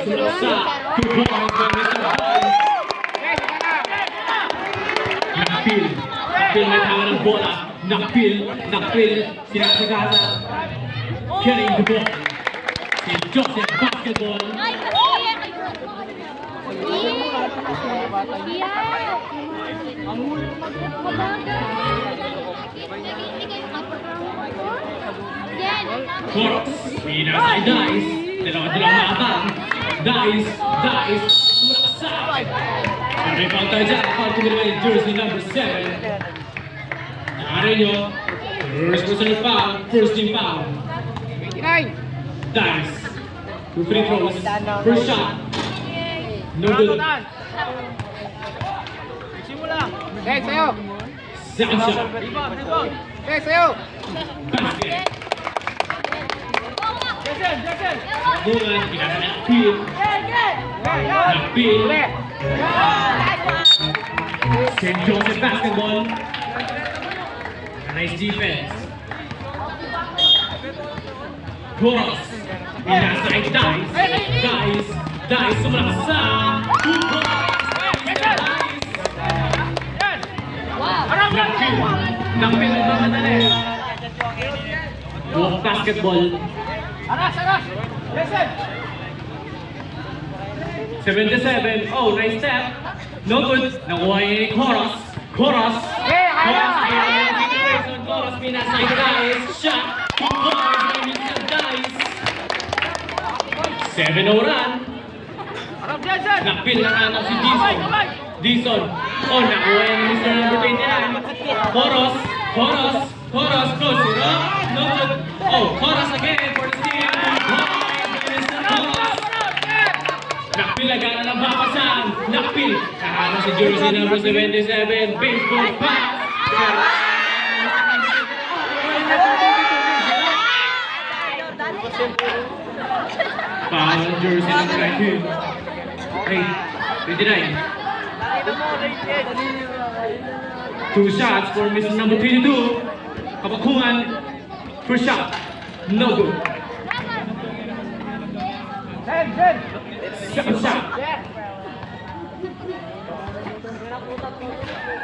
Sulaksa. 2 points by Mr. Dice. Nakpil may tama ng bola. Nakpil. Sinasagasa. Carrying the ball. Si Joseph basketball. Coros. Pinasay Dice. Dalawa maabang. Dice. Sulaksa. May foul tayo dyan. Foul kumilay jersey number 7. Nakarin nyo. First personal foul. First team foul. 29. Dice. 2 free throws. First shot. No good. Okay, sa'yo. Second shot. Okay, sa'yo. Basket. Bungan. Pinasa na Nakpil. St. Joseph basketball. Nice defense. Coros. Pinasay Dice. Sumalaksa. 2 points. Nakpil ang mamadali. Walk basketball. Aras! Listen! 77. Oh, nice step. No good. Nakuha ni Coros. Okay, Situation. Coros pinasay Dice. Shot. 2 points by Mr. Dice. 7-0 run. Nakpil na hanap si Dison. Oh, nakuha ni Mr. Number 29. Coros. Close it up. No good. Oh, Coros again for the steal. 2 points by Mr. Coros. Nakpil agad na bapasan. Nakpil. Kahanap si jersey number 77. Baseball pass. Foul jersey number 19. 29. 2 shots for Mr. number 22. Kabakungan. First shot. No good. Second shot.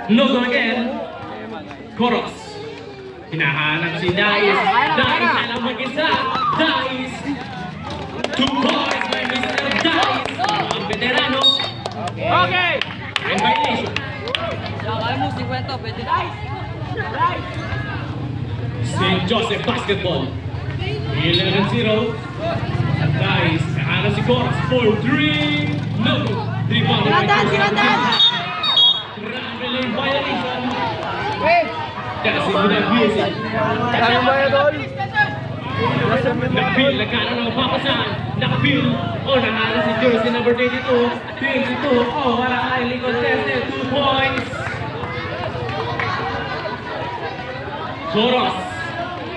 No good again. Coros. Hinahanap si Dice. Dice alam mag-isa. Dice. 2 points by Mr. Dice. Ang veterano. Okay! And violation. St. Joseph basketball. 11-0. Dice. Nakahanap si Coros. 4-3. No good. 3 points by Joseph. Traveling violation. Wait! Kasi muna music. Nakpil, nagkano ng papasan. Nakpil. Oh, nahanap si jersey number 22. 22. Oh, wala highly contested. 2 points. Coros.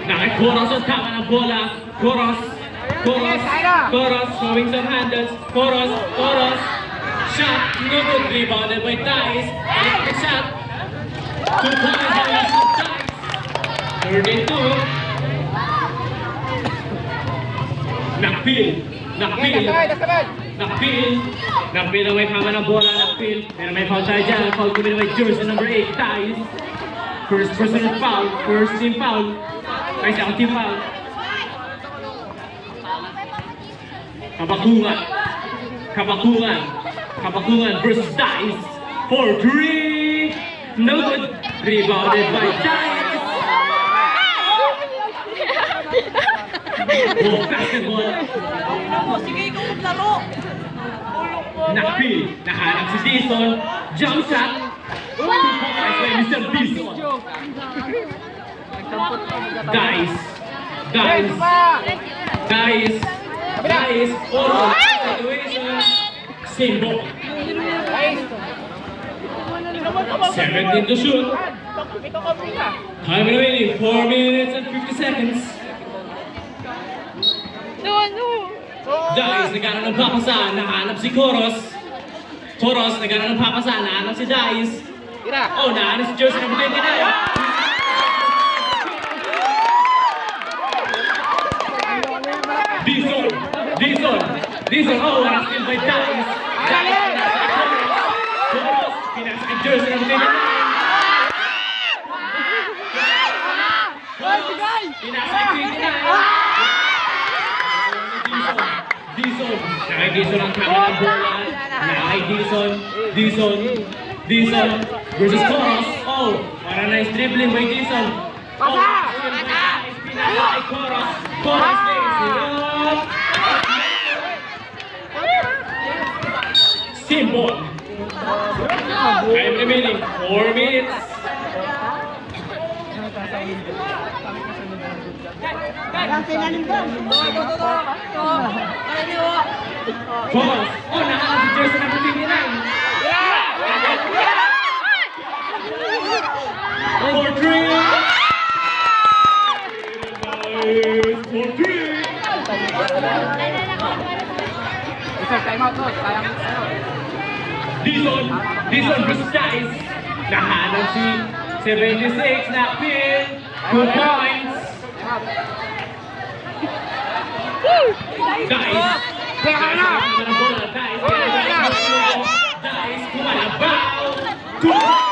Naki-Coros ang tama ng bola. Coros showing some handles. Coros. Shot. No good. Rebounded by Dice. Electric shot. 2 points by Mr. Dice. 32. Nakpil na may tama ng bola. Nakpil. Pero may foul tayo dyan. Foul kumili by jersey number 8. Dice. First personal foul. First team foul. Ay, second team foul. Kabakungan versus Dice. 4-3. No good. Rebounded by Dice. Oh, basketball. Sige, ikaw maglaro. Nakpil. Nahanap si Dison. Jump shot. 2 points by Mr. Dison. Dice. Oh, situation. Same ball. 17 to shoot. Time remaining 4 minutes and 50 seconds. Dice, nagkaroon ng papasan, nahanap si Coros. Nagkaroon ng papasan, nahanap si Dice. Oh, nahanap si jersey number 29. Dison. Dizon, oh, what a steal by Dice. Chorus, pinasa kay jersey number 29. Pinasa kay 29. Dizon, nakay Dizon ang kama ng bola. Nakay Dizon versus Chorus. Oh, what a nice dribbling by Dizon. Pinasa kay Chorus. Chorus lays it up. Symbol. Time remaining 4 minutes. Chorus. Oh, nakaka si jersey number 29. For 3. For 3. Time out, coach. Sayang ano. Dizon versus Dice. Nahanap si 76 na pin. 2 points. Dice kumalabaw. 2 points.